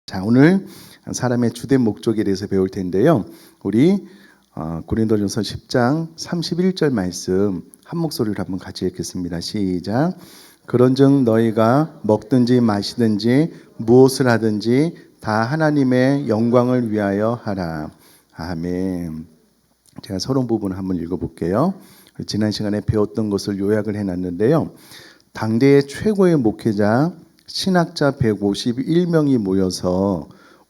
자, 오늘 사람의 주된 목적에 대해서 배울 텐데요. 우리 고린도전서 10장 31절 말씀 한 목소리로 한번 같이 읽겠습니다. 시작. 그런즉 너희가 먹든지 마시든지 무엇을 하든지 다 하나님의 영광을 위하여 하라. 아멘. 제가 서론 부분을 한번 읽어볼게요. 지난 시간에 배웠던 것을 요약을 해놨는데요. 당대의 최고의 목회자 신학자 151명이 모여서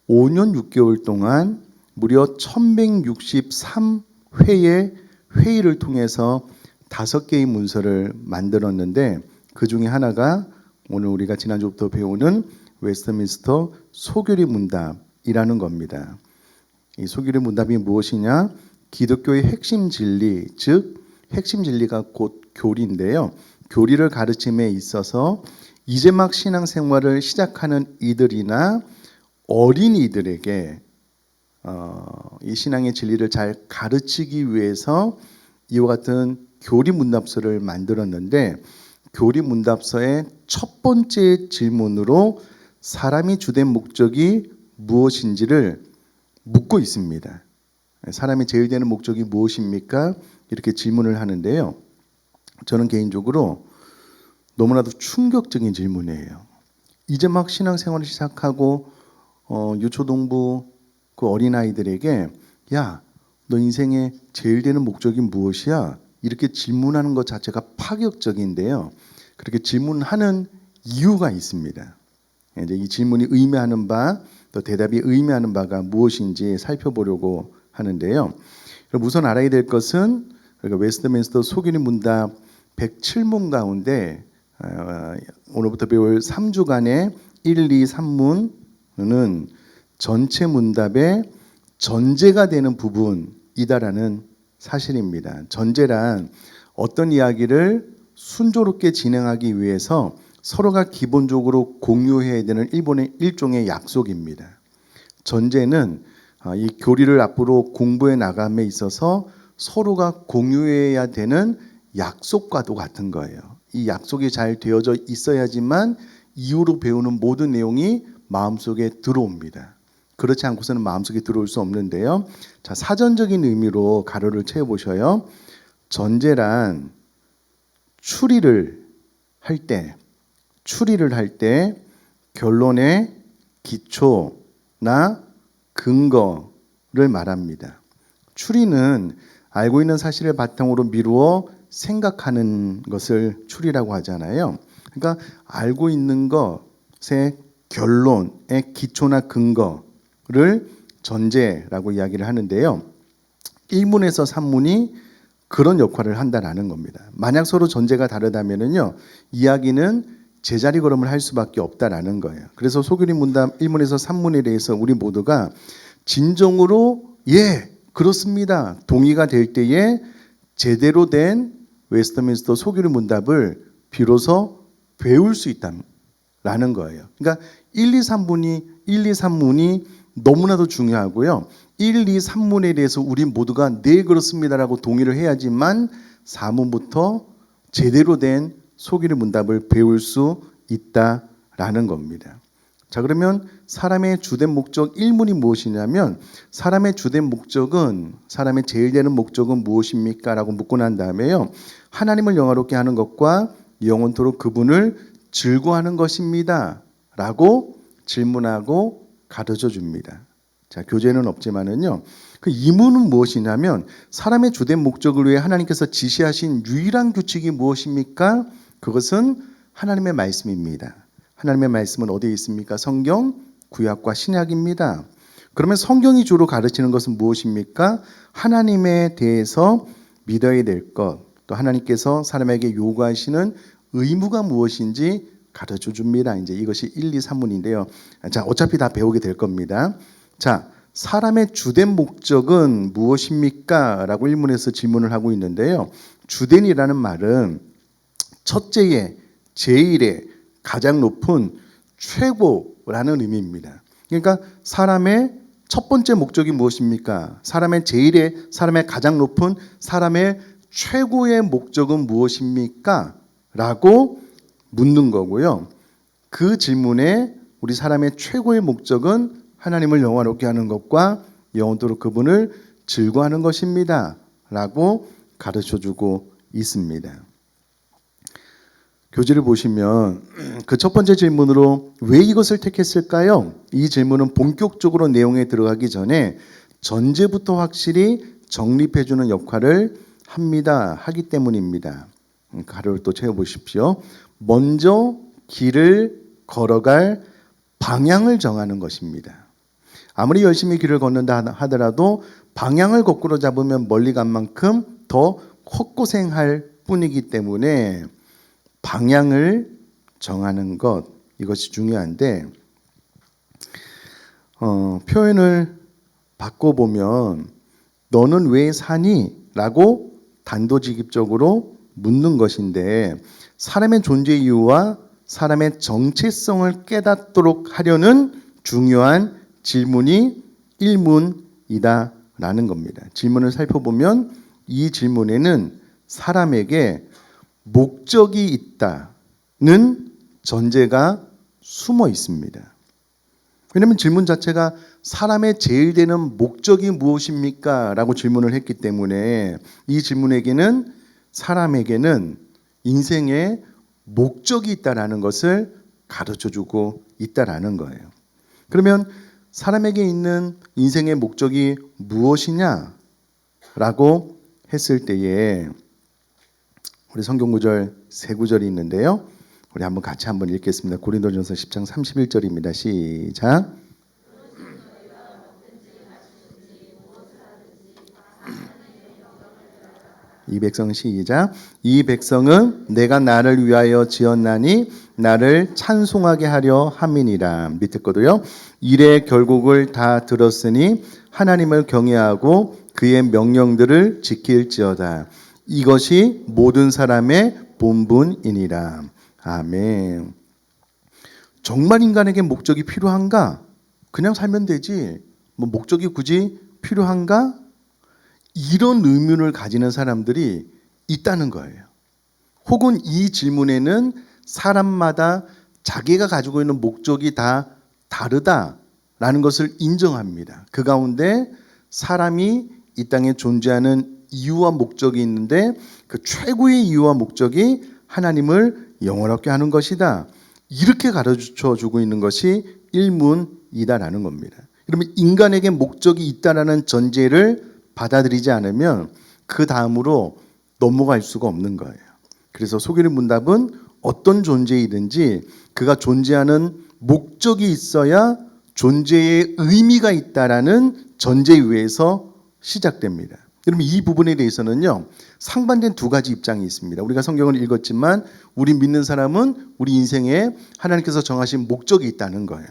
5년 6개월 동안 무려 1163회의 회의를 통해서 5개의 문서를 만들었는데 그 중에 하나가 오늘 우리가 지난주부터 배우는 웨스트민스터 소교리 문답이라는 겁니다. 이 소교리 문답이 무엇이냐? 기독교의 핵심 진리, 즉 핵심 진리가 곧 교리인데요. 교리를 가르침에 있어서 이제 막 신앙생활을 시작하는 이들이나 어린이들에게 이 신앙의 진리를 잘 가르치기 위해서 이와 같은 교리 문답서를 만들었는데 교리 문답서의 첫 번째 질문으로 사람이 주된 목적이 무엇인지를 묻고 있습니다. 사람이 제일 되는 목적이 무엇입니까? 이렇게 질문을 하는데요. 저는 개인적으로 너무나도 충격적인 질문이에요. 이제 막 신앙생활을 시작하고 유초동부 그 어린아이들에게 야, 너 인생의 제일 되는 목적이 무엇이야? 이렇게 질문하는 것 자체가 파격적인데요. 그렇게 질문하는 이유가 있습니다. 이제 이 질문이 의미하는 바, 또 대답이 의미하는 바가 무엇인지 살펴보려고 하는데요. 우선 알아야 될 것은 그러니까 웨스트민스터 소교리 문답 107문 가운데 오늘부터 배울 3주간의 1, 2, 3문은 전체 문답의 전제가 되는 부분이다라는 사실입니다. 전제란 어떤 이야기를 순조롭게 진행하기 위해서 서로가 기본적으로 공유해야 되는 일종의 약속입니다. 전제는 이 교리를 앞으로 공부해 나감에 있어서 서로가 공유해야 되는 약속과도 같은 거예요. 이 약속이 잘 되어져 있어야지만 이후로 배우는 모든 내용이 마음속에 들어옵니다. 그렇지 않고서는 마음속에 들어올 수 없는데요. 자, 사전적인 의미로 가로를 채워보셔요. 전제란 추리를 할 때 결론의 기초나 근거를 말합니다. 추리는 알고 있는 사실을 바탕으로 미루어 생각하는 것을 추리라고 하잖아요. 그러니까 알고 있는 것의 결론의 기초나 근거를 전제라고 이야기를 하는데요. 1문에서 3문이 그런 역할을 한다라는 겁니다. 만약 서로 전제가 다르다면은요, 이야기는 제자리 걸음을 할 수밖에 없다라는 거예요. 그래서 소교리 문답 1문에서 3문에 대해서 우리 모두가 진정으로 예, 그렇습니다. 동의가 될 때에 제대로 된 웨스트민스터 소교리 문답을 비로소 배울 수 있다라는 거예요. 그러니까 1, 2, 3문이 너무나도 중요하고요. 1, 2, 3문에 대해서 우리 모두가 네 그렇습니다라고 동의를 해야지만 4문부터 제대로 된 소교리 문답을 배울 수 있다라는 겁니다. 자, 그러면 사람의 주된 목적 1문이 무엇이냐면 사람의 주된 목적은 사람의 제일 되는 목적은 무엇입니까? 라고 묻고 난 다음에요. 하나님을 영화롭게 하는 것과 영원토록 그분을 즐거워하는 것입니다. 라고 질문하고 가르쳐 줍니다. 자, 교재는 없지만은요. 그 2문은 무엇이냐면 사람의 주된 목적을 위해 하나님께서 지시하신 유일한 규칙이 무엇입니까? 그것은 하나님의 말씀입니다. 하나님의 말씀은 어디에 있습니까? 성경, 구약과 신약입니다. 그러면 성경이 주로 가르치는 것은 무엇입니까? 하나님에 대해서 믿어야 될 것, 또 하나님께서 사람에게 요구하시는 의무가 무엇인지 가르쳐 줍니다. 이제 이것이 1, 2, 3문인데요. 자, 어차피 다 배우게 될 겁니다. 자, 사람의 주된 목적은 무엇입니까? 라고 1문에서 질문을 하고 있는데요. 주된이라는 말은 첫째의, 제일의, 가장 높은 최고라는 의미입니다. 그러니까 사람의 첫 번째 목적이 무엇입니까? 사람의 제일의, 사람의 가장 높은, 사람의 최고의 목적은 무엇입니까? 라고 묻는 거고요. 그 질문에 우리 사람의 최고의 목적은 하나님을 영화롭게 하는 것과 영원토록 그분을 즐거워하는 것입니다 라고 가르쳐주고 있습니다. 교재를 보시면 그 첫 번째 질문으로 왜 이것을 택했을까요? 이 질문은 본격적으로 내용에 들어가기 전에 전제부터 확실히 정립해주는 역할을 하기 때문입니다. 가로를 또 채워보십시오. 먼저 길을 걸어갈 방향을 정하는 것입니다. 아무리 열심히 길을 걷는다 하더라도 방향을 거꾸로 잡으면 멀리 간 만큼 더 헛고생할 뿐이기 때문에 방향을 정하는 것, 이것이 중요한데 표현을 바꿔보면 너는 왜 사니? 라고 단도직입적으로 묻는 것인데 사람의 존재 이유와 사람의 정체성을 깨닫도록 하려는 중요한 질문이 일문이다라는 겁니다. 질문을 살펴보면 이 질문에는 사람에게 목적이 있다는 전제가 숨어 있습니다. 왜냐하면 질문 자체가 사람의 제일 되는 목적이 무엇입니까? 라고 질문을 했기 때문에 이 질문에게는 사람에게는 인생에 목적이 있다라는 것을 가르쳐주고 있다라는 거예요. 그러면 사람에게 있는 인생의 목적이 무엇이냐라고 했을 때에 우리 성경 구절 세 구절이 있는데요. 우리 한번 같이 한번 읽겠습니다. 고린도전서 10장 31절입니다. 시작. 이 백성 시작. 이 백성은 내가 나를 위하여 지었나니 나를 찬송하게 하려 함이니라. 밑에 거도요. 일의 결국을 다 들었으니 하나님을 경외하고 그의 명령들을 지킬지어다. 이것이 모든 사람의 본분이니라. 아멘. 정말 인간에게 목적이 필요한가? 그냥 살면 되지. 뭐 목적이 굳이 필요한가? 이런 의문을 가지는 사람들이 있다는 거예요. 혹은 이 질문에는 사람마다 자기가 가지고 있는 목적이 다 다르다라는 것을 인정합니다. 그 가운데 사람이 이 땅에 존재하는 이유와 목적이 있는데 그 최고의 이유와 목적이 하나님을 영원하게 하는 것이다. 이렇게 가르쳐주고 있는 것이 일문이다라는 겁니다. 그러면 인간에게 목적이 있다라는 전제를 받아들이지 않으면 그 다음으로 넘어갈 수가 없는 거예요. 그래서 소개의 문답은 어떤 존재이든지 그가 존재하는 목적이 있어야 존재의 의미가 있다라는 전제 위에서 시작됩니다. 그러면 이 부분에 대해서는요, 상반된 두 가지 입장이 있습니다. 우리가 성경을 읽었지만 우리 믿는 사람은 우리 인생에 하나님께서 정하신 목적이 있다는 거예요.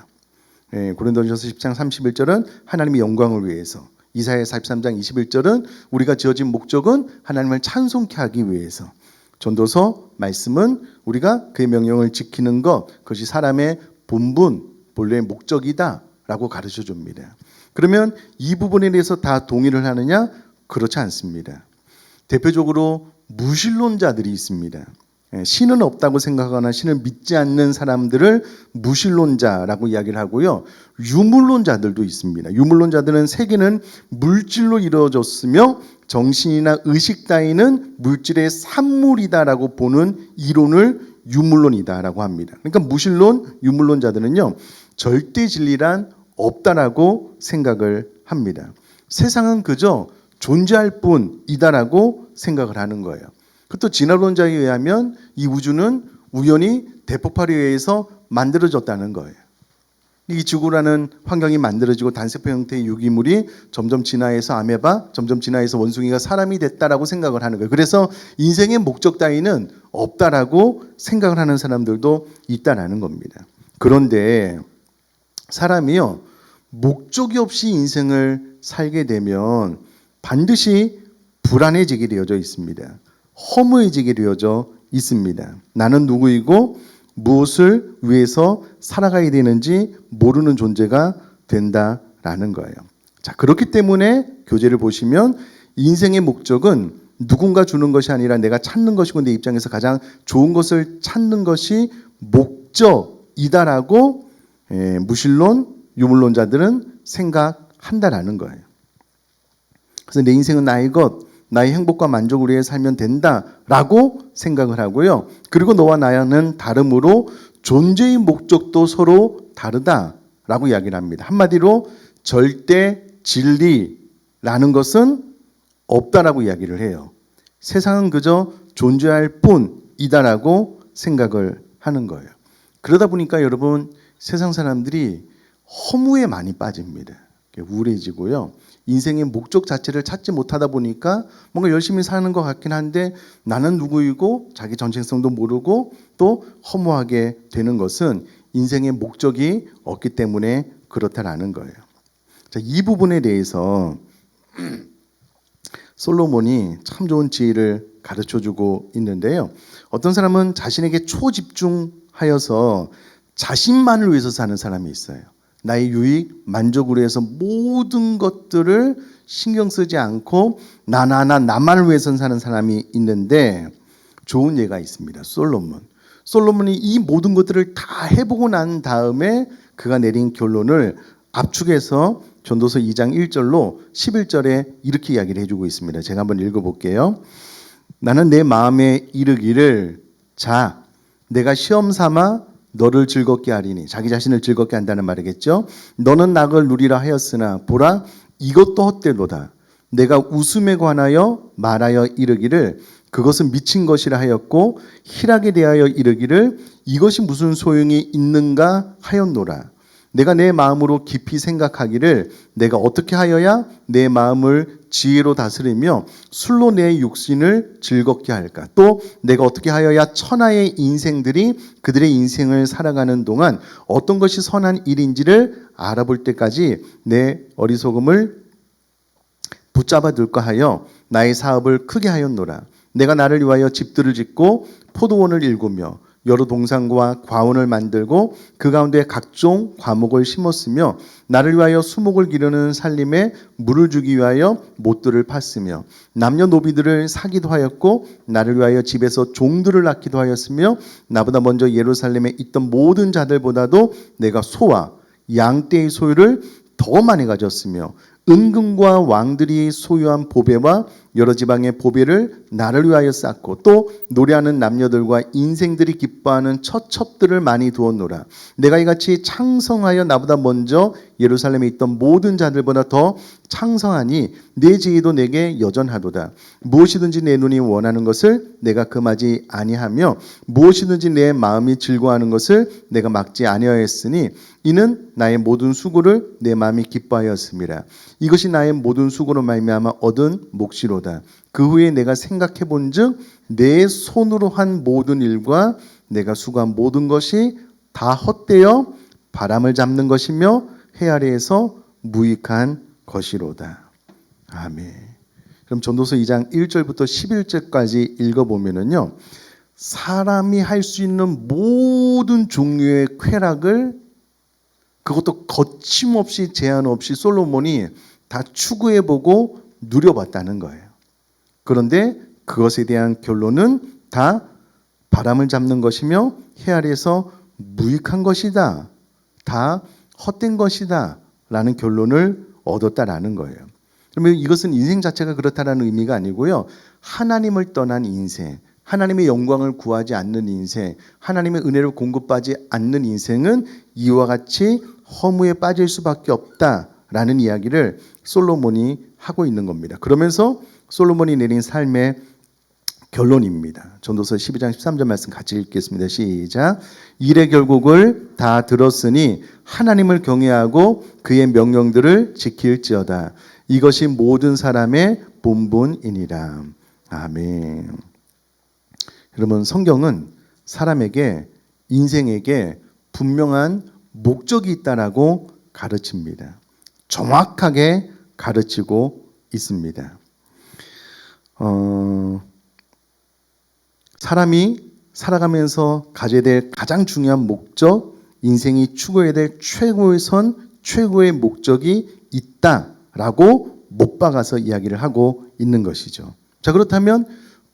고린도전서 10장 31절은 하나님의 영광을 위해서, 이사야 43장 21절은 우리가 지어진 목적은 하나님을 찬송케 하기 위해서, 전도서 말씀은 우리가 그의 명령을 지키는 것, 그것이 사람의 본분, 본래의 목적이다라고 가르쳐 줍니다. 그러면 이 부분에 대해서 다 동의를 하느냐? 그렇지 않습니다. 대표적으로 무신론자들이 있습니다. 신은 없다고 생각하거나 신을 믿지 않는 사람들을 무신론자라고 이야기를 하고요. 유물론자들도 있습니다. 유물론자들은 세계는 물질로 이루어졌으며 정신이나 의식 따위는 물질의 산물이다라고 보는 이론을 유물론이다라고 합니다. 그러니까 무신론, 유물론자들은요, 절대 진리란 없다라고 생각을 합니다. 세상은 그저 존재할 뿐이다라고 생각을 하는 거예요. 그것도 진화론자에 의하면 이 우주는 우연히 대폭발에 의해서 만들어졌다는 거예요. 이 지구라는 환경이 만들어지고 단세포 형태의 유기물이 점점 진화해서 아메바, 점점 진화해서 원숭이가 사람이 됐다라고 생각을 하는 거예요. 그래서 인생의 목적 따위는 없다라고 생각을 하는 사람들도 있다라는 겁니다. 그런데 사람이요, 목적이 없이 인생을 살게 되면 반드시 불안해지게 되어져 있습니다. 허무해지게 되어져 있습니다. 나는 누구이고 무엇을 위해서 살아가야 되는지 모르는 존재가 된다라는 거예요. 자, 그렇기 때문에 교재를 보시면 인생의 목적은 누군가 주는 것이 아니라 내가 찾는 것이고 내 입장에서 가장 좋은 것을 찾는 것이 목적이다라고 무신론, 유물론자들은 생각한다라는 거예요. 그래서 내 인생은 나의 것, 나의 행복과 만족을 위해 살면 된다라고 생각을 하고요. 그리고 너와 나는 다름으로 존재의 목적도 서로 다르다라고 이야기를 합니다. 한마디로 절대 진리라는 것은 없다라고 이야기를 해요. 세상은 그저 존재할 뿐이다라고 생각을 하는 거예요. 그러다 보니까 여러분 세상 사람들이 허무에 많이 빠집니다. 우울해지고요. 인생의 목적 자체를 찾지 못하다 보니까 뭔가 열심히 사는 것 같긴 한데 나는 누구이고 자기 정체성도 모르고 또 허무하게 되는 것은 인생의 목적이 없기 때문에 그렇다라는 거예요. 자, 이 부분에 대해서 솔로몬이 참 좋은 지혜를 가르쳐주고 있는데요. 어떤 사람은 자신에게 초집중하여서 자신만을 위해서 사는 사람이 있어요. 나의 유익, 만족을 위해서 모든 것들을 신경 쓰지 않고 나만을 위해서 사는 사람이 있는데 좋은 예가 있습니다. 솔로몬이 이 모든 것들을 다 해보고 난 다음에 그가 내린 결론을 압축해서 전도서 2장 1절로 11절에 이렇게 이야기를 해주고 있습니다. 제가 한번 읽어볼게요. 나는 내 마음에 이르기를 자, 내가 시험 삼아 너를 즐겁게 하리니, 자기 자신을 즐겁게 한다는 말이겠죠. 너는 낙을 누리라 하였으나 보라 이것도 헛되도다. 내가 웃음에 관하여 말하여 이르기를 그것은 미친 것이라 하였고 희락에 대하여 이르기를 이것이 무슨 소용이 있는가 하였노라. 내가 내 마음으로 깊이 생각하기를 내가 어떻게 하여야 내 마음을 지혜로 다스리며 술로 내 육신을 즐겁게 할까? 또 내가 어떻게 하여야 천하의 인생들이 그들의 인생을 살아가는 동안 어떤 것이 선한 일인지를 알아볼 때까지 내 어리석음을 붙잡아 둘까 하여 나의 사업을 크게 하였노라. 내가 나를 위하여 집들을 짓고 포도원을 일구며 여러 동산과 과원을 만들고 그 가운데 각종 과목을 심었으며 나를 위하여 수목을 기르는 살림에 물을 주기 위하여 못들을 팠으며 남녀 노비들을 사기도 하였고 나를 위하여 집에서 종들을 낳기도 하였으며 나보다 먼저 예루살렘에 있던 모든 자들보다도 내가 소와 양떼의 소유를 더 많이 가졌으며 은금과 왕들이 소유한 보배와 여러 지방의 보배를 나를 위하여 쌓고 또 노래하는 남녀들과 인생들이 기뻐하는 처첩들을 많이 두었노라. 내가 이같이 창성하여 나보다 먼저 예루살렘에 있던 모든 자들보다 더 창성하니 내 지혜도 내게 여전하도다. 무엇이든지 내 눈이 원하는 것을 내가 금하지 아니하며 무엇이든지 내 마음이 즐거워하는 것을 내가 막지 아니하였으니 이는 나의 모든 수고를 내 마음이 기뻐하였습니다. 이것이 나의 모든 수고로 말미암아 얻은 몫이로다. 그 후에 내가 생각해 본즉 내 손으로 한 모든 일과 내가 수고한 모든 것이 다 헛되어 바람을 잡는 것이며 해 아래에서 무익한 것이로다. 아멘. 그럼 전도서 2장 1절부터 11절까지 읽어보면은요, 사람이 할 수 있는 모든 종류의 쾌락을 그것도 거침없이 제한 없이 솔로몬이 다 추구해보고 누려봤다는 거예요. 그런데 그것에 대한 결론은 다 바람을 잡는 것이며 해 아래에서 무익한 것이다. 다 헛된 것이다. 라는 결론을 얻었다라는 거예요. 그러면 이것은 인생 자체가 그렇다라는 의미가 아니고요. 하나님을 떠난 인생, 하나님의 영광을 구하지 않는 인생, 하나님의 은혜를 공급하지 않는 인생은 이와 같이 허무에 빠질 수밖에 없다라는 이야기를 솔로몬이 하고 있는 겁니다. 그러면서 솔로몬이 내린 삶의 결론입니다. 전도서 12장 13절 말씀 같이 읽겠습니다. 시작. 일의 결국을 다 들었으니 하나님을 경외하고 그의 명령들을 지킬지어다. 이것이 모든 사람의 본분이니라. 아멘. 여러분, 성경은 사람에게, 인생에게 분명한 목적이 있다라고 가르칩니다. 정확하게 가르치고 있습니다. 사람이 살아가면서 가져야 될 가장 중요한 목적, 인생이 추구해야 될 최고의 선, 최고의 목적이 있다라고 못 박아서 이야기를 하고 있는 것이죠. 자, 그렇다면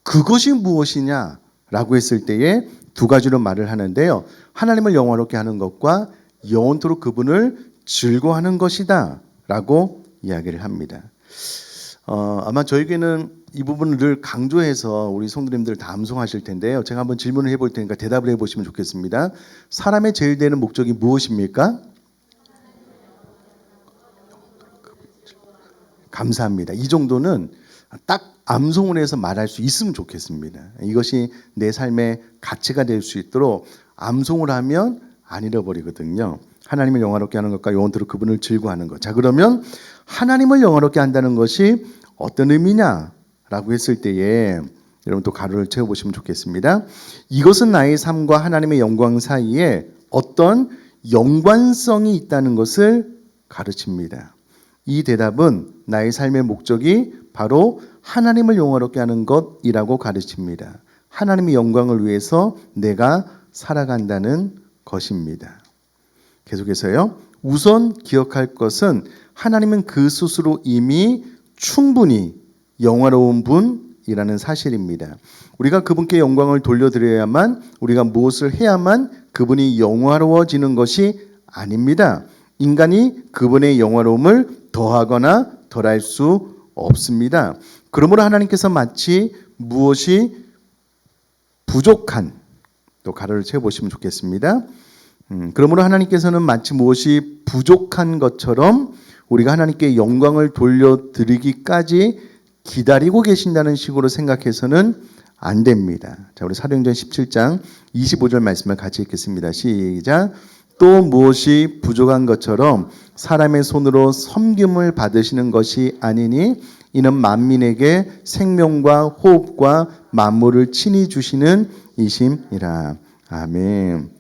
그것이 무엇이냐라고 했을 때에 두 가지로 말을 하는데요. 하나님을 영화롭게 하는 것과 영원토록 그분을 즐거워하는 것이다 라고 이야기를 합니다. 아마 저에게는 이 부분을 늘 강조해서 우리 성도님들 다 암송하실 텐데요. 제가 한번 질문을 해볼 테니까 대답을 해보시면 좋겠습니다. 사람의 제일 되는 목적이 무엇입니까? 감사합니다. 이 정도는 딱 암송을 해서 말할 수 있으면 좋겠습니다. 이것이 내 삶의 가치가 될 수 있도록 암송을 하면 안 잃어버리거든요. 하나님을 영화롭게 하는 것과 영원토록 그분을 즐거워하는 것. 자, 그러면 하나님을 영화롭게 한다는 것이 어떤 의미냐라고 했을 때에 여러분 또 가로를 채워보시면 좋겠습니다. 이것은 나의 삶과 하나님의 영광 사이에 어떤 연관성이 있다는 것을 가르칩니다. 이 대답은 나의 삶의 목적이 바로 하나님을 영화롭게 하는 것이라고 가르칩니다. 하나님의 영광을 위해서 내가 살아간다는 것입니다. 계속해서요. 우선 기억할 것은 하나님은 그 스스로 이미 충분히 영화로운 분이라는 사실입니다. 우리가 그분께 영광을 돌려드려야만, 우리가 무엇을 해야만 그분이 영화로워지는 것이 아닙니다. 인간이 그분의 영화로움을 더하거나 덜할 수 없습니다. 그러므로 하나님께서 마치 무엇이 부족한, 또 가로를 채워보시면 좋겠습니다. 그러므로 하나님께서는 마치 무엇이 부족한 것처럼 우리가 하나님께 영광을 돌려드리기까지 기다리고 계신다는 식으로 생각해서는 안 됩니다. 자, 우리 사도행전 17장 25절 말씀을 같이 읽겠습니다. 시작. 또 무엇이 부족한 것처럼 사람의 손으로 섬김을 받으시는 것이 아니니 이는 만민에게 생명과 호흡과 만물을 친히 주시는 이심이라. 아멘.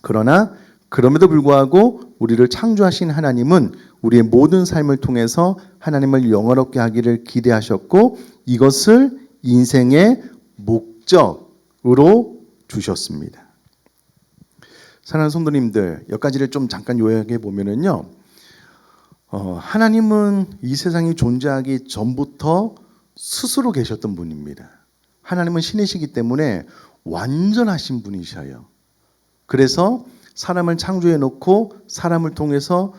그러나 그럼에도 불구하고 우리를 창조하신 하나님은 우리의 모든 삶을 통해서 하나님을 영화롭게 하기를 기대하셨고 이것을 인생의 목적으로 주셨습니다. 사랑하는 성도님들, 몇 가지를 좀 잠깐 요약해 보면은요, 하나님은 이 세상이 존재하기 전부터 스스로 계셨던 분입니다. 하나님은 신이시기 때문에 완전하신 분이셔요. 그래서 사람을 창조해 놓고 사람을 통해서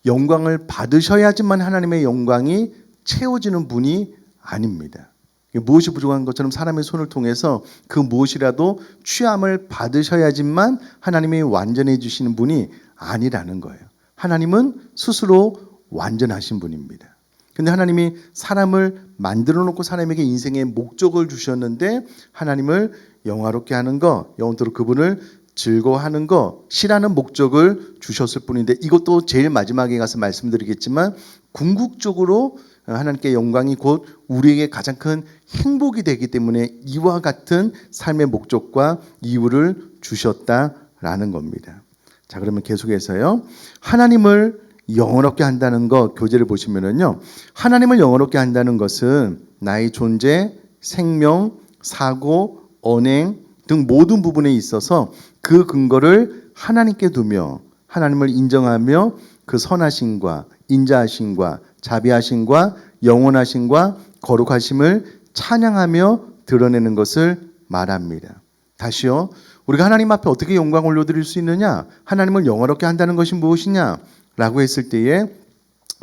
영광을 받으셔야지만 하나님의 영광이 채워지는 분이 아닙니다. 무엇이 부족한 것처럼 사람의 손을 통해서 그 무엇이라도 취함을 받으셔야지만 하나님이 완전해 주시는 분이 아니라는 거예요. 하나님은 스스로 완전하신 분입니다. 근데 하나님이 사람을 만들어 놓고 사람에게 인생의 목적을 주셨는데 하나님을 영화롭게 하는 것, 영원토록 그분을 즐거워하는 것이라는 목적을 주셨을 뿐인데 이것도 제일 마지막에 가서 말씀드리겠지만 궁극적으로 하나님께 영광이 곧 우리에게 가장 큰 행복이 되기 때문에 이와 같은 삶의 목적과 이유를 주셨다라는 겁니다. 자, 그러면 계속해서요. 하나님을 영원롭게 한다는 것 교재를 보시면은요. 하나님을 영원롭게 한다는 것은 나의 존재, 생명, 사고, 언행 등 모든 부분에 있어서 그 근거를 하나님께 두며 하나님을 인정하며 그 선하심과 인자하심과 자비하심과 영원하심과 거룩하심을 찬양하며 드러내는 것을 말합니다. 다시요. 우리가 하나님 앞에 어떻게 영광을 올려드릴 수 있느냐? 하나님을 영원롭게 한다는 것이 무엇이냐? 라고 했을 때에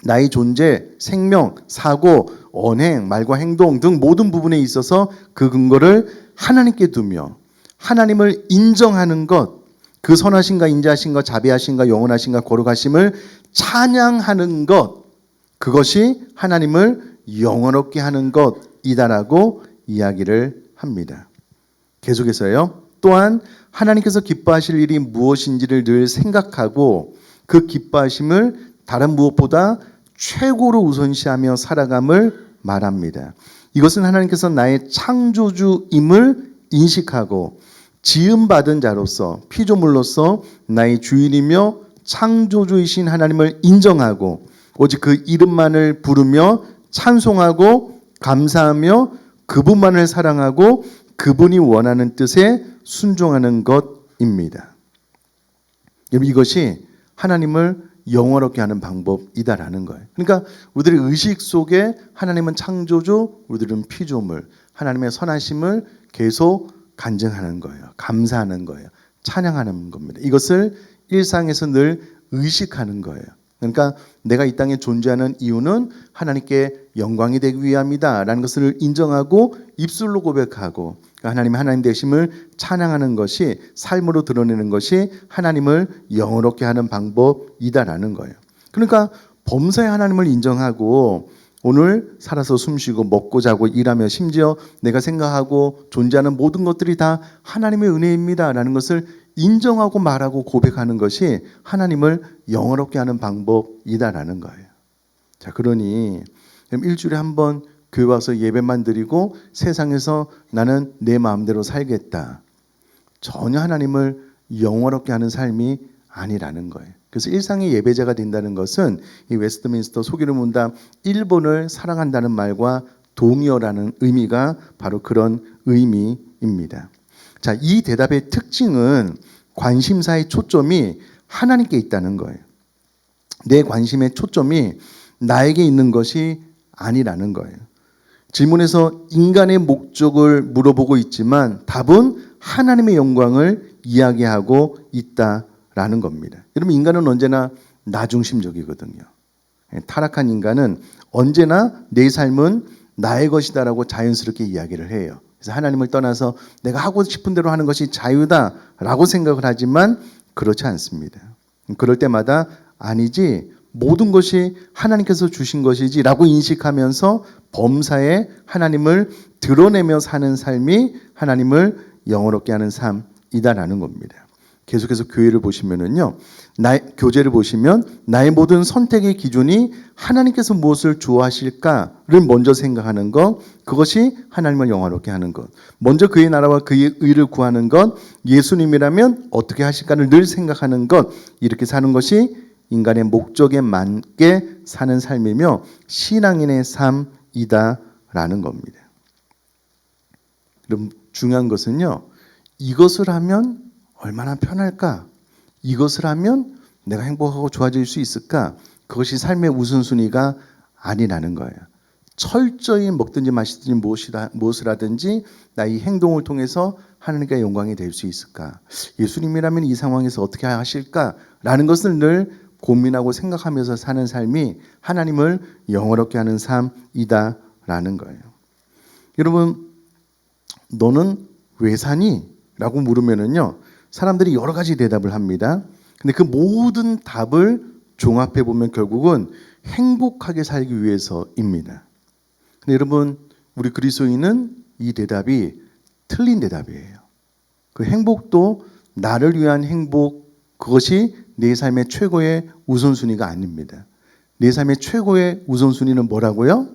나의 존재, 생명, 사고, 언행, 말과 행동 등 모든 부분에 있어서 그 근거를 하나님께 두며 하나님을 인정하는 것, 그 선하심과 인자하심과 자비하심과 영원하심과 거룩하심을 찬양하는 것, 그것이 하나님을 영원롭게 하는 것이다라고 이야기를 합니다. 계속해서요. 또한 하나님께서 기뻐하실 일이 무엇인지를 늘 생각하고 그 기뻐하심을 다른 무엇보다 최고로 우선시하며 살아감을 말합니다. 이것은 하나님께서 나의 창조주임을 인식하고 지음받은 자로서 피조물로서 나의 주인이며 창조주이신 하나님을 인정하고 오직 그 이름만을 부르며 찬송하고 감사하며 그분만을 사랑하고 그분이 원하는 뜻에 순종하는 것입니다. 이것이 하나님을 영원롭게 하는 방법이다라는 거예요. 그러니까 우리들의 의식 속에 하나님은 창조주, 우리들은 피조물, 하나님의 선하심을 계속 간증하는 거예요. 감사하는 거예요. 찬양하는 겁니다. 이것을 일상에서 늘 의식하는 거예요. 그러니까 내가 이 땅에 존재하는 이유는 하나님께 영광이 되기 위함이다 라는 것을 인정하고 입술로 고백하고 하나님의 하나님 되심을 찬양하는 것이 삶으로 드러내는 것이 하나님을 영원롭게 하는 방법이다라는 거예요. 그러니까 범사의 하나님을 인정하고 오늘 살아서 숨쉬고 먹고 자고 일하며 심지어 내가 생각하고 존재하는 모든 것들이 다 하나님의 은혜입니다라는 것을 인정하고 말하고 고백하는 것이 하나님을 영원롭게 하는 방법이다라는 거예요. 자, 그러니 일주일에 한 번 교회 와서 예배만 드리고 세상에서 나는 내 마음대로 살겠다. 전혀 하나님을 영원롭게 하는 삶이 아니라는 거예요. 그래서 일상의 예배자가 된다는 것은 이 웨스트민스터 소기름 문답 1번을 사랑한다는 말과 동의어라는 의미가 바로 그런 의미입니다. 자, 이 대답의 특징은 관심사의 초점이 하나님께 있다는 거예요. 내 관심의 초점이 나에게 있는 것이 아니라는 거예요. 질문에서 인간의 목적을 물어보고 있지만 답은 하나님의 영광을 이야기하고 있다라는 겁니다. 여러분, 인간은 언제나 나중심적이거든요. 타락한 인간은 언제나 내 삶은 나의 것이다라고 자연스럽게 이야기를 해요. 그래서 하나님을 떠나서 내가 하고 싶은 대로 하는 것이 자유다라고 생각을 하지만 그렇지 않습니다. 그럴 때마다 아니지, 모든 것이 하나님께서 주신 것이지라고 인식하면서 범사에 하나님을 드러내며 사는 삶이 하나님을 영원롭게 하는 삶이다라는 겁니다. 계속해서 교회를 보시면은요, 교제를 보시면 나의 모든 선택의 기준이 하나님께서 무엇을 좋아하실까를 먼저 생각하는 것, 그것이 하나님을 영화롭게 하는 것. 먼저 그의 나라와 그의 의를 구하는 것, 예수님이라면 어떻게 하실까를 늘 생각하는 것, 이렇게 사는 것이 인간의 목적에 맞게 사는 삶이며 신앙인의 삶이다라는 겁니다. 그럼 중요한 것은요, 이것을 하면 얼마나 편할까? 이것을 하면 내가 행복하고 좋아질 수 있을까? 그것이 삶의 우선순위가 아니라는 거예요. 철저히 먹든지 마시든지 무엇을 하든지 나 이 행동을 통해서 하나님께 영광이 될 수 있을까? 예수님이라면 이 상황에서 어떻게 하실까라는 것을 늘 고민하고 생각하면서 사는 삶이 하나님을 영원롭게 하는 삶이다라는 거예요. 여러분, 너는 왜 사니? 라고 물으면은요, 사람들이 여러 가지 대답을 합니다. 근데 그 모든 답을 종합해 보면 결국은 행복하게 살기 위해서입니다. 근데 여러분, 우리 그리스도인은 이 대답이 틀린 대답이에요. 그 행복도 나를 위한 행복, 그것이 내 삶의 최고의 우선순위가 아닙니다. 내 삶의 최고의 우선순위는 뭐라고요?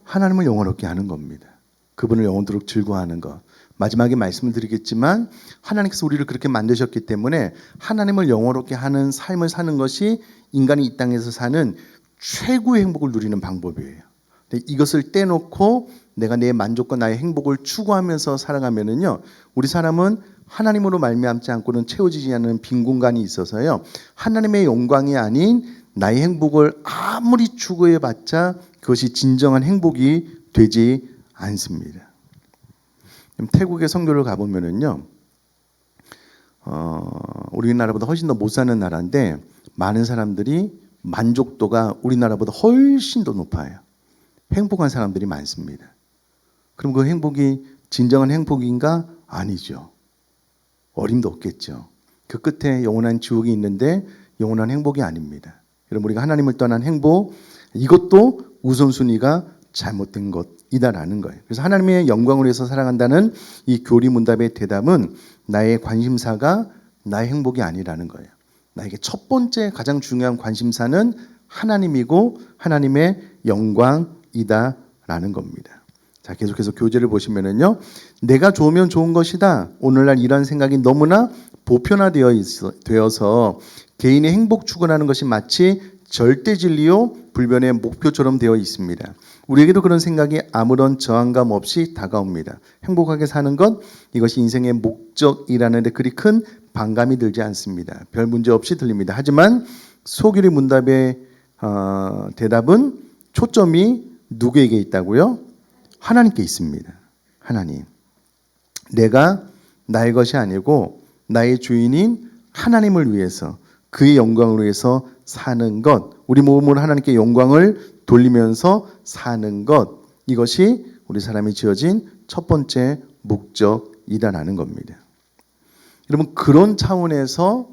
하나님을 영원롭게 하는 겁니다. 그분을 영원토록 즐거워하는 것. 마지막에 말씀을 드리겠지만 하나님께서 우리를 그렇게 만드셨기 때문에 하나님을 영원롭게 하는 삶을 사는 것이 인간이 이 땅에서 사는 최고의 행복을 누리는 방법이에요. 근데 이것을 떼놓고 내가 내 만족과 나의 행복을 추구하면서 살아가면은요, 우리 사람은 하나님으로 말미암지 않고는 채워지지 않는 빈 공간이 있어서요, 하나님의 영광이 아닌 나의 행복을 아무리 추구해봤자 그것이 진정한 행복이 되지 않습니다. 태국의 선교를 가보면은요, 우리나라보다 훨씬 더 못 사는 나라인데 많은 사람들이 만족도가 우리나라보다 훨씬 더 높아요. 행복한 사람들이 많습니다. 그럼 그 행복이 진정한 행복인가? 아니죠. 어림도 없겠죠. 그 끝에 영원한 지옥이 있는데 영원한 행복이 아닙니다. 여러분, 우리가 하나님을 떠난 행복, 이것도 우선순위가 잘못된 것이다라는 거예요. 그래서 하나님의 영광을 위해서 살아간다는 이 교리문답의 대답은 나의 관심사가 나의 행복이 아니라는 거예요. 나에게 첫 번째 가장 중요한 관심사는 하나님이고 하나님의 영광이다라는 겁니다. 자, 계속해서 교재를 보시면은요, 내가 좋으면 좋은 것이다. 오늘날 이런 생각이 너무나 보편화되어서 개인의 행복 추구하는 것이 마치 절대 진리요 불변의 목표처럼 되어 있습니다. 우리에게도 그런 생각이 아무런 저항감 없이 다가옵니다. 행복하게 사는 것, 이것이 인생의 목적이라는 데 그리 큰 반감이 들지 않습니다. 별 문제 없이 들립니다. 하지만 소규리 문답의 대답은 초점이 누구에게 있다고요? 하나님께 있습니다. 하나님. 내가 나의 것이 아니고 나의 주인인 하나님을 위해서 그의 영광을 위해서 사는 것, 우리 몸으로 하나님께 영광을 돌리면서 사는 것, 이것이 우리 사람이 지어진 첫 번째 목적이다라는 겁니다. 여러분, 그런 차원에서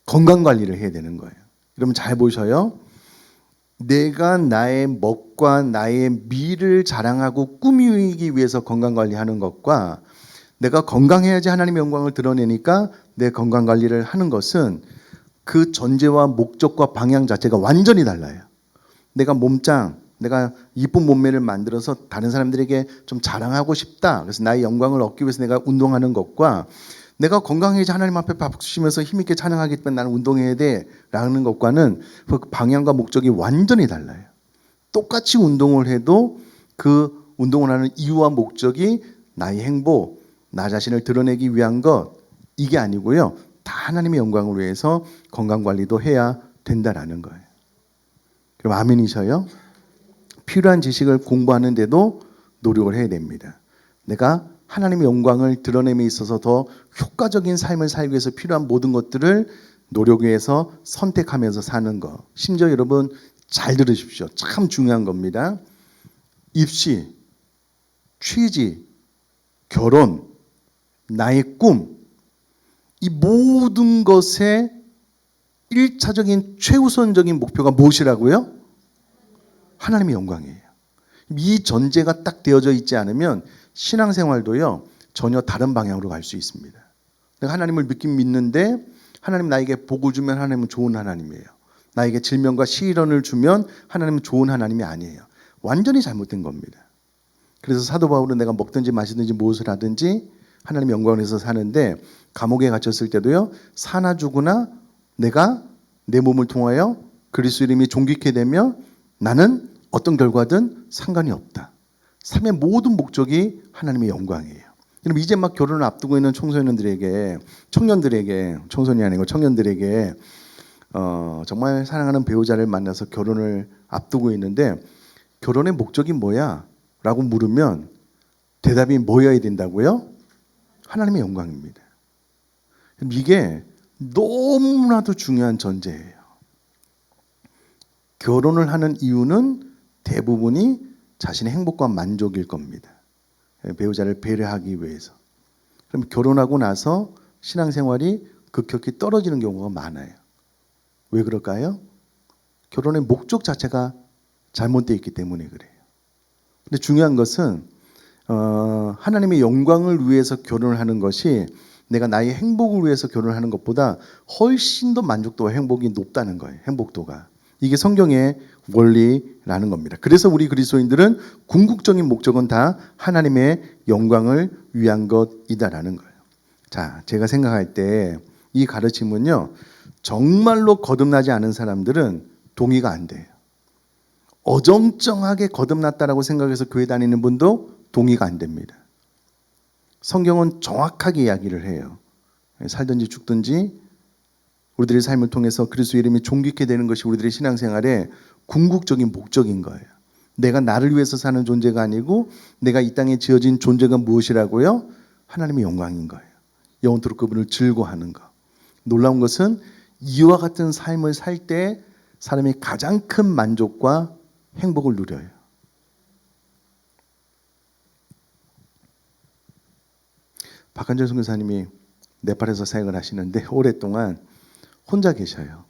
건강관리를 해야 되는 거예요. 여러분 잘 보셔요. 내가 나의 멋과 나의 미를 자랑하고 꾸미기 위해서 건강관리하는 것과 내가 건강해야지 하나님의 영광을 드러내니까 내 건강관리를 하는 것은 그 전제와 목적과 방향 자체가 완전히 달라요. 내가 몸짱, 내가 이쁜 몸매를 만들어서 다른 사람들에게 좀 자랑하고 싶다. 그래서 나의 영광을 얻기 위해서 내가 운동하는 것과 내가 건강해야지 하나님 앞에 박수 치면서 힘있게 찬양하기 때문에 나는 운동해야 돼 라는 것과는 그 방향과 목적이 완전히 달라요. 똑같이 운동을 해도 그 운동을 하는 이유와 목적이 나의 행복, 나 자신을 드러내기 위한 것, 이게 아니고요. 다 하나님의 영광을 위해서 건강관리도 해야 된다라는 거예요. 그럼 아멘이셔요? 필요한 지식을 공부하는데도 노력을 해야 됩니다. 내가 하나님의 영광을 드러냄에 있어서 더 효과적인 삶을 살기 위해서 필요한 모든 것들을 노력해서 선택하면서 사는 것. 심지어 여러분 잘 들으십시오. 참 중요한 겁니다. 입시, 취직, 결혼, 나의 꿈, 이 모든 것의 1차적인 최우선적인 목표가 무엇이라고요? 하나님의 영광이에요. 이 전제가 딱 되어져 있지 않으면 신앙생활도요 전혀 다른 방향으로 갈 수 있습니다. 내가 하나님을 믿는데 하나님 나에게 복을 주면 하나님은 좋은 하나님이에요. 나에게 질병과 시련을 주면 하나님은 좋은 하나님이 아니에요. 완전히 잘못된 겁니다. 그래서 사도 바울은 내가 먹든지 마시든지 무엇을 하든지 하나님의 영광을 위해서 사는데 감옥에 갇혔을 때도요 사나 죽으나 내가 내 몸을 통하여 그리스도 이름이 존귀케 되면 나는 어떤 결과든 상관이 없다. 삶의 모든 목적이 하나님의 영광이에요. 그럼 이제 막 결혼을 앞두고 있는 청소년들에게, 청소년이 아니고 청년들에게 정말 사랑하는 배우자를 만나서 결혼을 앞두고 있는데 결혼의 목적이 뭐야? 라고 물으면 대답이 뭐여야 된다고요? 하나님의 영광입니다. 이게 너무나도 중요한 전제예요. 결혼을 하는 이유는 대부분이 자신의 행복과 만족일 겁니다. 배우자를 배려하기 위해서. 그럼 결혼하고 나서 신앙생활이 급격히 떨어지는 경우가 많아요. 왜 그럴까요? 결혼의 목적 자체가 잘못되어 있기 때문에 그래요. 근데 중요한 것은 하나님의 영광을 위해서 결혼을 하는 것이 내가 나의 행복을 위해서 결혼을 하는 것보다 훨씬 더 만족도와 행복이 높다는 거예요. 행복도가. 이게 성경의 원리라는 겁니다. 그래서 우리 그리스도인들은 궁극적인 목적은 다 하나님의 영광을 위한 것이다라는 거예요. 자, 제가 생각할 때 이 가르침은요, 정말로 거듭나지 않은 사람들은 동의가 안 돼요. 어정쩡하게 거듭났다라고 생각해서 교회 다니는 분도 동의가 안 됩니다. 성경은 정확하게 이야기를 해요. 살든지 죽든지 우리들의 삶을 통해서 그리스도 이름이 존귀케 되는 것이 우리들의 신앙생활의 궁극적인 목적인 거예요. 내가 나를 위해서 사는 존재가 아니고 내가 이 땅에 지어진 존재가 무엇이라고요? 하나님의 영광인 거예요. 영원토록 그분을 즐거워하는 것. 놀라운 것은 이와 같은 삶을 살 때 사람이 가장 큰 만족과 행복을 누려요. 박한철 선교사님이 네팔에서 사역을 하시는데 오랫동안 혼자 계셔요.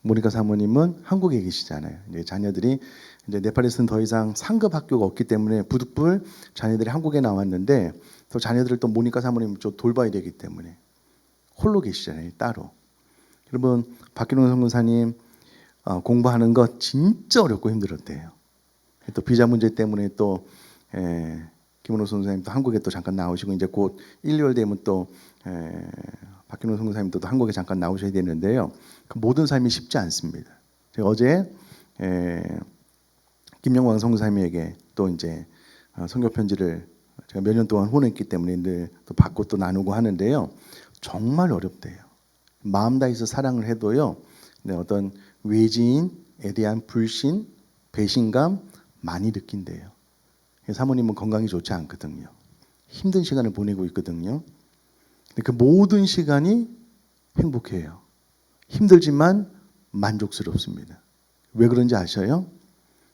모니카 사모님은 한국에 계시잖아요. 이제 자녀들이 이제 네팔에서는 더 이상 상급 학교가 없기 때문에 부득불 자녀들이 한국에 나왔는데 또 자녀들을 또 모니카 사모님 좀 돌봐야 되기 때문에 홀로 계시잖아요. 따로. 여러분 박기룡 선교사님 공부하는 거 진짜 어렵고 힘들었대요. 또 비자 문제 때문에 또 김은호 선생님 또 한국에 또 잠깐 나오시고 이제 곧 1, 2월 되면 또 박기룡 선교사님도 한국에 잠깐 나오셔야 되는데요. 그 모든 삶이 쉽지 않습니다. 제가 어제 김영광 선교사님에게 또 이제 선교 편지를 제가 몇 년 동안 후원했기 때문에 늘 또 받고 또 나누고 하는데요. 정말 어렵대요. 마음 다해서 사랑을 해도요. 어떤 외지인에 대한 불신, 배신감 많이 느낀대요. 사모님은 건강이 좋지 않거든요. 힘든 시간을 보내고 있거든요. 그 모든 시간이 행복해요. 힘들지만 만족스럽습니다. 왜 그런지 아셔요?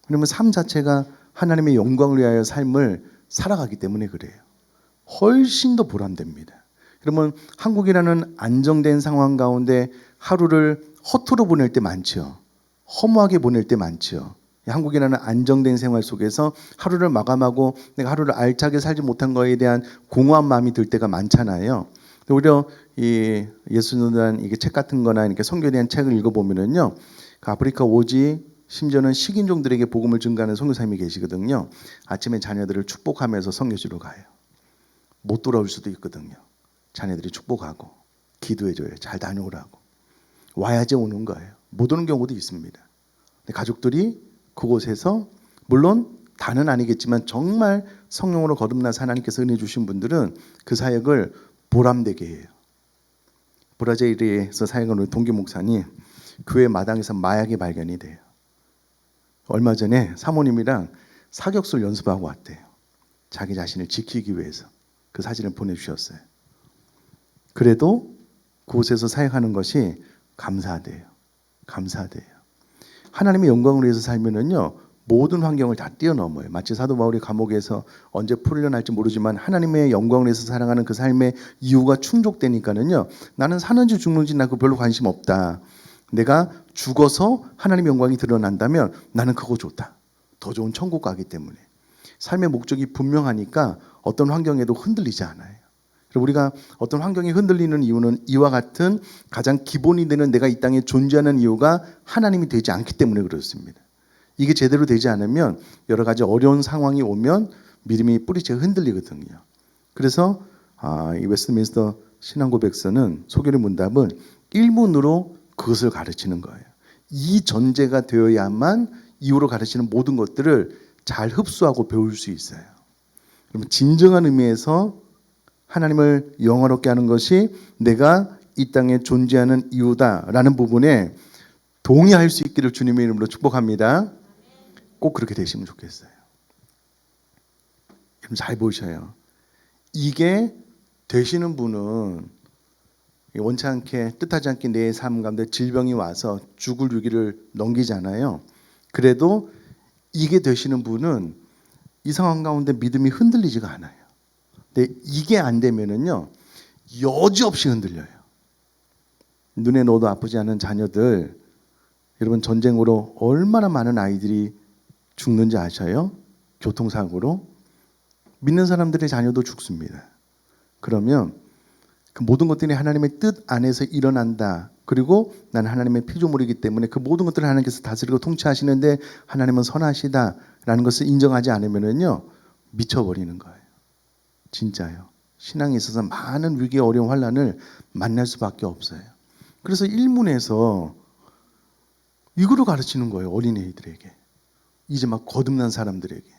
왜냐면 삶 자체가 하나님의 영광을 위하여 삶을 살아가기 때문에 그래요. 훨씬 더 보람됩니다. 그러면 한국이라는 안정된 상황 가운데 하루를 허투루 보낼 때 많죠. 허무하게 보낼 때 많죠. 한국이라는 안정된 생활 속에서 하루를 마감하고 내가 하루를 알차게 살지 못한 거에 대한 공허한 마음이 들 때가 많잖아요. 오히려 이 예수님단 이게 책 같은 거나 이렇게 선교에 대한 책을 읽어보면은요, 그 아프리카 오지 심지어는 식인종들에게 복음을 증가하는 선교사님이 계시거든요. 아침에 자녀들을 축복하면서 선교지로 가요. 못 돌아올 수도 있거든요. 자녀들이 축복하고 기도해줘요. 잘 다녀오라고. 와야지 오는 거예요. 못 오는 경우도 있습니다. 가족들이 그곳에서 물론 다는 아니겠지만 정말 성령으로 거듭나서 하나님께서 은혜 주신 분들은 그 사역을 보람되게 해요. 브라질에서 사역하는 동기 목사님 교회 마당에서 마약이 발견이 돼요. 얼마 전에 사모님이랑 사격술 연습하고 왔대요. 자기 자신을 지키기 위해서 그 사진을 보내주셨어요. 그래도 그곳에서 사역하는 것이 감사하대요. 감사하대요. 하나님의 영광을 위해서 살면은요, 모든 환경을 다 뛰어넘어요. 마치 사도 바울이 감옥에서 언제 풀려날지 모르지만 하나님의 영광을 위해서 살아가는 그 삶의 이유가 충족되니까는요, 나는 사는지 죽는지 나 그거 별로 관심 없다. 내가 죽어서 하나님의 영광이 드러난다면 나는 그거 좋다. 더 좋은 천국 가기 때문에. 삶의 목적이 분명하니까 어떤 환경에도 흔들리지 않아요. 우리가 어떤 환경이 흔들리는 이유는 이와 같은 가장 기본이 되는 내가 이 땅에 존재하는 이유가 하나님이 되지 않기 때문에 그렇습니다. 이게 제대로 되지 않으면 여러 가지 어려운 상황이 오면 믿음이 뿌리채 흔들리거든요. 그래서 이 웨스트민스터 신앙고백서는 소결의 문답은 일문으로 그것을 가르치는 거예요. 이 전제가 되어야만 이후로 가르치는 모든 것들을 잘 흡수하고 배울 수 있어요. 그러면 진정한 의미에서 하나님을 영화롭게 하는 것이 내가 이 땅에 존재하는 이유다라는 부분에 동의할 수 있기를 주님의 이름으로 축복합니다. 꼭 그렇게 되시면 좋겠어요. 여러분 잘 보셔요. 이게 되시는 분은 원치 않게 뜻하지 않게 내 삶 가운데 질병이 와서 죽을 위기를 넘기잖아요. 그래도 이게 되시는 분은 이 상황 가운데 믿음이 흔들리지가 않아요. 근데 이게 안 되면은요, 여지없이 흔들려요. 눈에 넣어도 아프지 않은 자녀들, 여러분 전쟁으로 얼마나 많은 아이들이 죽는지 아셔요? 교통사고로. 믿는 사람들의 자녀도 죽습니다. 그러면 그 모든 것들이 하나님의 뜻 안에서 일어난다. 그리고 나는 하나님의 피조물이기 때문에 그 모든 것들을 하나님께서 다스리고 통치하시는데 하나님은 선하시다라는 것을 인정하지 않으면은요, 미쳐버리는 거예요. 진짜요. 신앙에 있어서 많은 위기, 어려움, 환난을 만날 수밖에 없어요. 그래서 일문에서 이거를 가르치는 거예요. 어린애들에게. 이제 막 거듭난 사람들에게.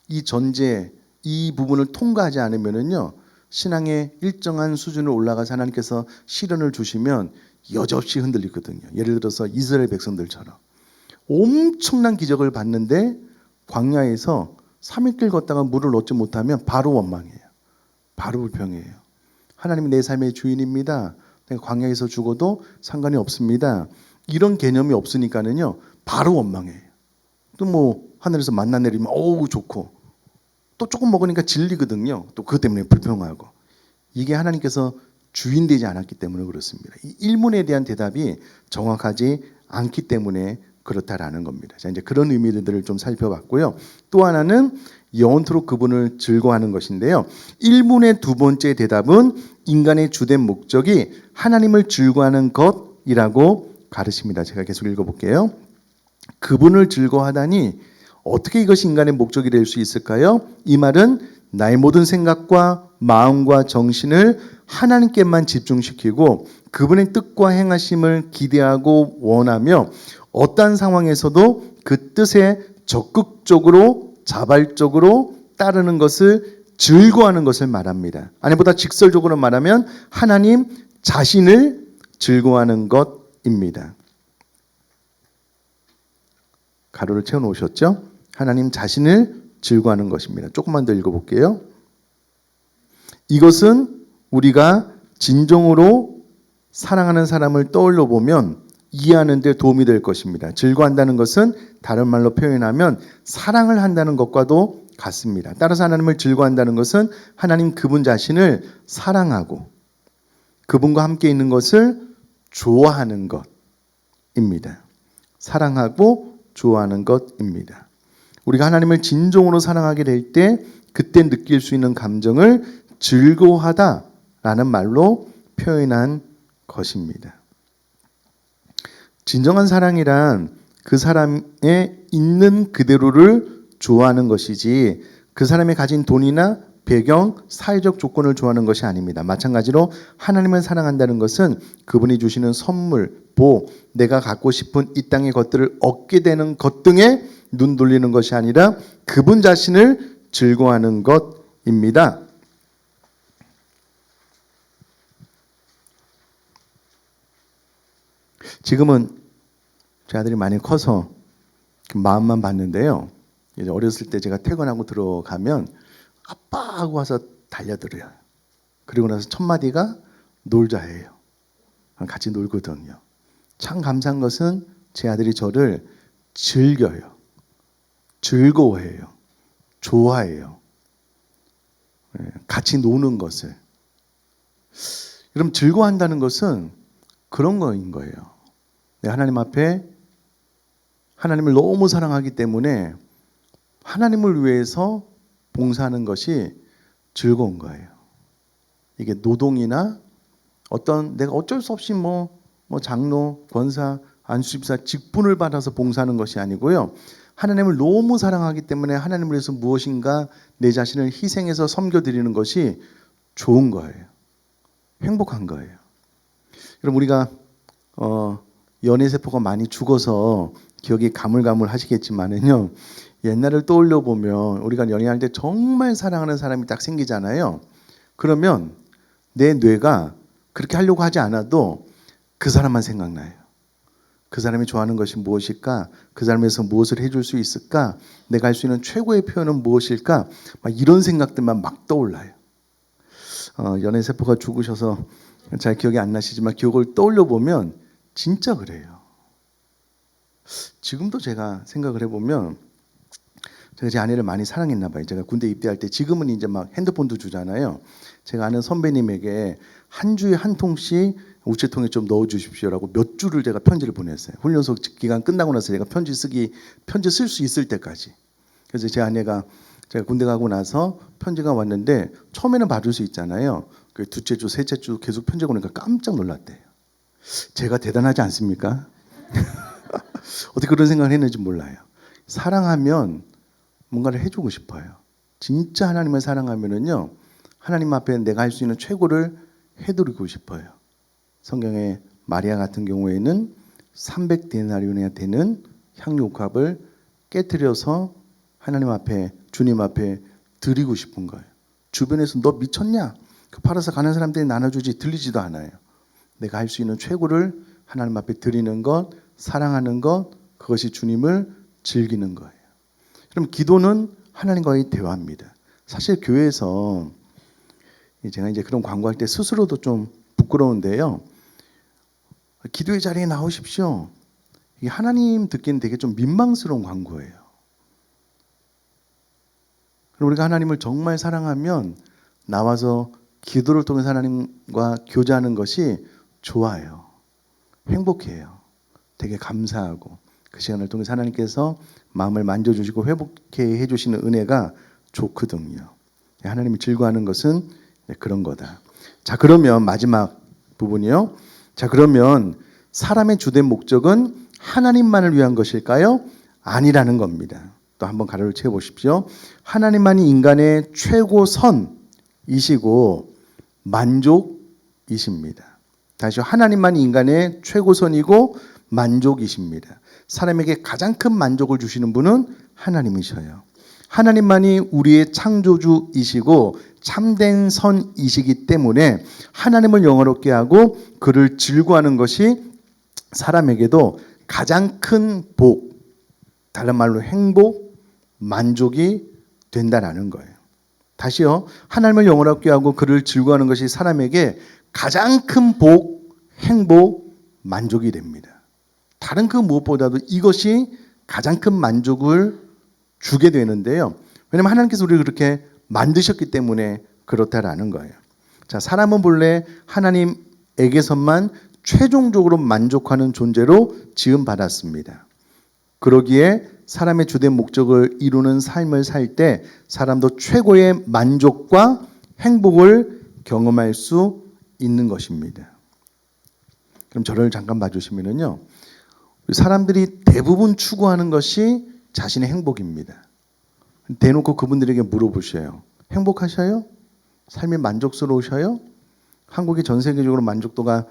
이 전제, 이 부분을 통과하지 않으면은요, 신앙의 일정한 수준으로 올라가서 하나님께서 시련을 주시면 여지없이 흔들리거든요. 예를 들어서 이스라엘 백성들처럼 엄청난 기적을 봤는데 광야에서 3일길 걷다가 물을 얻지 못하면 바로 원망해요. 바로 불평해요. 하나님이 내 삶의 주인입니다. 내가 광야에서 죽어도 상관이 없습니다. 이런 개념이 없으니까는요, 바로 원망해요. 또 뭐 하늘에서 만나 내리면 어우 좋고, 또 조금 먹으니까 질리거든요. 또 그것 때문에 불평하고. 이게 하나님께서 주인 되지 않았기 때문에 그렇습니다. 이 일문에 대한 대답이 정확하지 않기 때문에 그렇다라는 겁니다. 자, 이제 그런 의미들을 좀 살펴봤고요. 또 하나는 영원토록 그분을 즐거워하는 것인데요. 1문의 두 번째 대답은 인간의 주된 목적이 하나님을 즐거워하는 것이라고 가르칩니다. 제가 계속 읽어볼게요. 그분을 즐거워하다니 어떻게 이것이 인간의 목적이 될 수 있을까요? 이 말은 나의 모든 생각과 마음과 정신을 하나님께만 집중시키고 그분의 뜻과 행하심을 기대하고 원하며 어떠한 상황에서도 그 뜻에 적극적으로 자발적으로 따르는 것을 즐거워하는 것을 말합니다. 아니보다 직설적으로 말하면 하나님 자신을 즐거워하는 것입니다. 가로를 채워놓으셨죠? 하나님 자신을 즐거워하는 것입니다. 조금만 더 읽어볼게요. 이것은 우리가 진정으로 사랑하는 사람을 떠올려 보면 이해하는 데 도움이 될 것입니다. 즐거워한다는 것은 다른 말로 표현하면 사랑을 한다는 것과도 같습니다. 따라서 하나님을 즐거워한다는 것은 하나님 그분 자신을 사랑하고 그분과 함께 있는 것을 좋아하는 것입니다. 사랑하고 좋아하는 것입니다. 우리가 하나님을 진정으로 사랑하게 될 때 그때 느낄 수 있는 감정을 즐거워하다라는 말로 표현한 것입니다. 진정한 사랑이란 그 사람의 있는 그대로를 좋아하는 것이지 그 사람이 가진 돈이나 배경, 사회적 조건을 좋아하는 것이 아닙니다. 마찬가지로 하나님을 사랑한다는 것은 그분이 주시는 선물, 복, 내가 갖고 싶은 이 땅의 것들을 얻게 되는 것 등에 눈 돌리는 것이 아니라 그분 자신을 즐거워하는 것입니다. 지금은 제 아들이 많이 커서 마음만 봤는데요. 이제 어렸을 때 제가 퇴근하고 들어가면 아빠 하고 와서 달려들어요. 그리고 나서 첫 마디가 놀자예요. 같이 놀거든요. 참 감사한 것은 제 아들이 저를 즐겨요. 즐거워해요. 좋아해요. 같이 노는 것을. 그럼 즐거워한다는 것은 그런 거인 거예요. 하나님 앞에 하나님을 너무 사랑하기 때문에 하나님을 위해서 봉사하는 것이 즐거운 거예요. 이게 노동이나 어떤 내가 어쩔 수 없이 뭐 장로, 권사, 안수집사 직분을 받아서 봉사하는 것이 아니고요. 하나님을 너무 사랑하기 때문에 하나님을 위해서 무엇인가 내 자신을 희생해서 섬겨드리는 것이 좋은 거예요. 행복한 거예요. 여러분 우리가 연애세포가 많이 죽어서 기억이 가물가물하시겠지만은요. 옛날을 떠올려 보면 우리가 연애할 때 정말 사랑하는 사람이 딱 생기잖아요. 그러면 내 뇌가 그렇게 하려고 하지 않아도 그 사람만 생각나요. 그 사람이 좋아하는 것이 무엇일까? 그 사람에서 무엇을 해줄 수 있을까? 내가 할 수 있는 최고의 표현은 무엇일까? 막 이런 생각들만 막 떠올라요. 연애세포가 죽으셔서 잘 기억이 안 나시지만 기억을 떠올려 보면 진짜 그래요. 지금도 제가 생각을 해보면 제가 제 아내를 많이 사랑했나 봐요. 제가 군대 입대할 때 지금은 이제 막 핸드폰도 주잖아요. 제가 아는 선배님에게 한 주에 한 통씩 우체통에 좀 넣어 주십시오라고 몇 주를 제가 편지를 보냈어요. 훈련소 기간 끝나고 나서 제가 편지 쓸 수 있을 때까지. 그래서 제 아내가 제가 군대 가고 나서 편지가 왔는데 처음에는 받을 수 있잖아요. 그 둘째 주, 셋째 주 계속 편지가 오니까 깜짝 놀랐대요. 제가 대단하지 않습니까? 어떻게 그런 생각을 했는지 몰라요. 사랑하면 뭔가를 해주고 싶어요. 진짜 하나님을 사랑하면은요, 하나님 앞에 내가 할 수 있는 최고를 해드리고 싶어요. 성경에 마리아 같은 경우에는 300데나리온이나 되는 향유옥합을 깨뜨려서 하나님 앞에, 주님 앞에 드리고 싶은 거예요. 주변에서 너 미쳤냐? 그 팔아서 가는 사람들이 나눠주지 들리지도 않아요. 내가 할 수 있는 최고를 하나님 앞에 드리는 것, 사랑하는 것, 그것이 주님을 즐기는 거예요. 그럼 기도는 하나님과의 대화입니다. 사실 교회에서 제가 이제 그런 광고할 때 스스로도 좀 부끄러운데요. 기도의 자리에 나오십시오. 이게 하나님 듣기는 되게 좀 민망스러운 광고예요. 그럼 우리가 하나님을 정말 사랑하면 나와서 기도를 통해서 하나님과 교제하는 것이 좋아요. 행복해요. 되게 감사하고 그 시간을 통해서 하나님께서 마음을 만져주시고 회복해 해주시는 은혜가 좋거든요. 하나님이 즐거워하는 것은 그런 거다. 자, 그러면 마지막 부분이요. 자, 그러면 사람의 주된 목적은 하나님만을 위한 것일까요? 아니라는 겁니다. 또 한번 가로를 채워보십시오. 하나님만이 인간의 최고선이시고 만족이십니다. 다시 하나님만이 인간의 최고선이고 만족이십니다. 사람에게 가장 큰 만족을 주시는 분은 하나님이셔요. 하나님만이 우리의 창조주이시고 참된 선이시기 때문에 하나님을 영화롭게 하고 그를 즐거워하는 것이 사람에게도 가장 큰 복, 다른 말로 행복, 만족이 된다라는 거예요. 다시요. 하나님을 영화롭게 하고 그를 즐거워하는 것이 사람에게 가장 큰 복, 행복, 만족이 됩니다. 다른 그 무엇보다도 이것이 가장 큰 만족을 주게 되는데요. 왜냐하면 하나님께서 우리를 그렇게 만드셨기 때문에 그렇다라는 거예요. 자, 사람은 본래 하나님에게서만 최종적으로 만족하는 존재로 지음받았습니다. 그러기에 사람의 주된 목적을 이루는 삶을 살 때 사람도 최고의 만족과 행복을 경험할 수 있는 것입니다. 그럼 저를 잠깐 봐주시면요. 사람들이 대부분 추구하는 것이 자신의 행복입니다. 대놓고 그분들에게 물어보셔요. 행복하셔요? 삶이 만족스러우셔요? 한국이 전 세계적으로 만족도가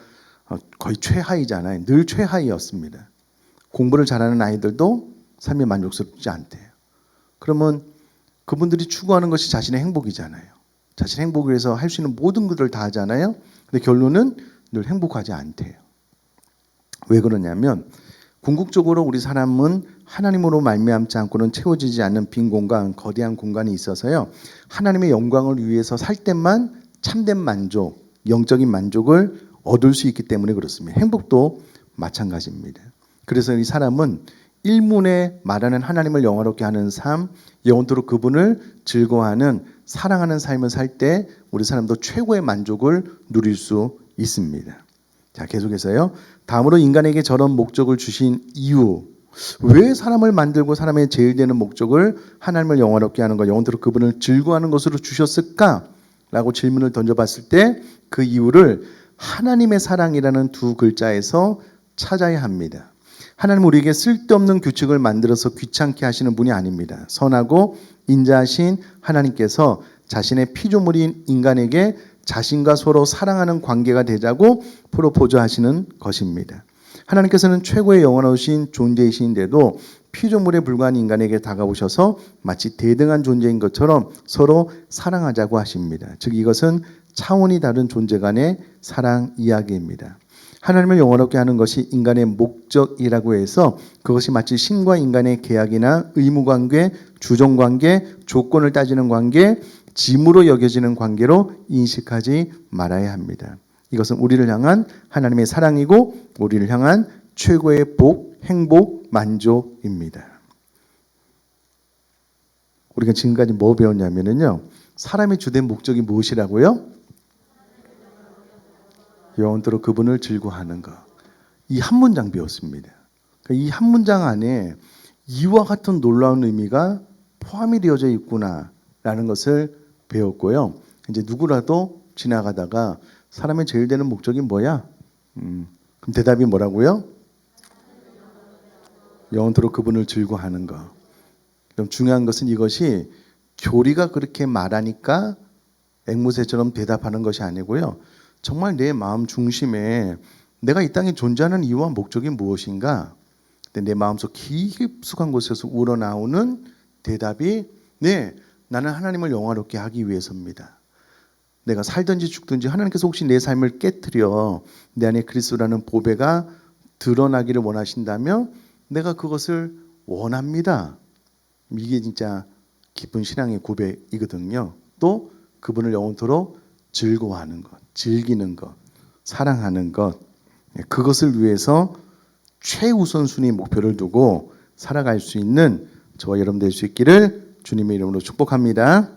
거의 최하위잖아요. 늘 최하위였습니다. 공부를 잘하는 아이들도 삶이 만족스럽지 않대요. 그러면 그분들이 추구하는 것이 자신의 행복이잖아요. 자신의 행복을 위해서 할 수 있는 모든 것들을 다 하잖아요. 근데 결론은 늘 행복하지 않대요. 왜 그러냐면 궁극적으로 우리 사람은 하나님으로 말미암지 않고는 채워지지 않는 빈 공간, 거대한 공간이 있어서요. 하나님의 영광을 위해서 살 때만 참된 만족, 영적인 만족을 얻을 수 있기 때문에 그렇습니다. 행복도 마찬가지입니다. 그래서 이 사람은 일문에 말하는 하나님을 영화롭게 하는 삶, 영원토록 그분을 즐거워하는 사랑하는 삶을 살 때 우리 사람도 최고의 만족을 누릴 수 있습니다. 자, 계속해서요. 다음으로 인간에게 저런 목적을 주신 이유. 왜 사람을 만들고 사람의 제일 되는 목적을 하나님을 영화롭게 하는 것, 영원토록 그분을 즐거워하는 것으로 주셨을까? 라고 질문을 던져봤을 때 그 이유를 하나님의 사랑이라는 두 글자에서 찾아야 합니다. 하나님은 우리에게 쓸데없는 규칙을 만들어서 귀찮게 하시는 분이 아닙니다. 선하고 인자하신 하나님께서 자신의 피조물인 인간에게 자신과 서로 사랑하는 관계가 되자고 프로포즈 하시는 것입니다. 하나님께서는 최고의 영원하신 존재이신데도 피조물에 불과한 인간에게 다가오셔서 마치 대등한 존재인 것처럼 서로 사랑하자고 하십니다. 즉 이것은 차원이 다른 존재 간의 사랑 이야기입니다. 하나님을 영원롭게 하는 것이 인간의 목적이라고 해서 그것이 마치 신과 인간의 계약이나 의무관계, 주종관계, 조건을 따지는 관계, 짐으로 여겨지는 관계로 인식하지 말아야 합니다. 이것은 우리를 향한 하나님의 사랑이고 우리를 향한 최고의 복, 행복, 만족입니다. 우리가 지금까지 뭐 배웠냐면요. 사람의 주된 목적이 무엇이라고요? 영원토록 그분을 즐거워하는 것. 이 한 문장 배웠습니다. 이 한 문장 안에 이와 같은 놀라운 의미가 포함이 되어져 있구나라는 것을 배웠고요. 이제 누구라도 지나가다가 사람의 제일 되는 목적이 뭐야? 그럼 대답이 뭐라고요? 영원토록 그분을 즐거워하는 것. 그럼 중요한 것은 이것이 교리가 그렇게 말하니까 앵무새처럼 대답하는 것이 아니고요. 정말 내 마음 중심에 내가 이 땅에 존재하는 이유와 목적이 무엇인가? 내 마음속 깊숙한 곳에서 우러나오는 대답이 네, 나는 하나님을 영화롭게 하기 위해서입니다. 내가 살든지 죽든지 하나님께서 혹시 내 삶을 깨트려 내 안에 그리스도라는 보배가 드러나기를 원하신다면 내가 그것을 원합니다. 이게 진짜 깊은 신앙의 고백이거든요. 또 그분을 영원토록 즐거워하는 것, 즐기는 것, 사랑하는 것, 그것을 위해서 최우선순위 목표를 두고 살아갈 수 있는 저와 여러분 될 수 있기를 주님의 이름으로 축복합니다.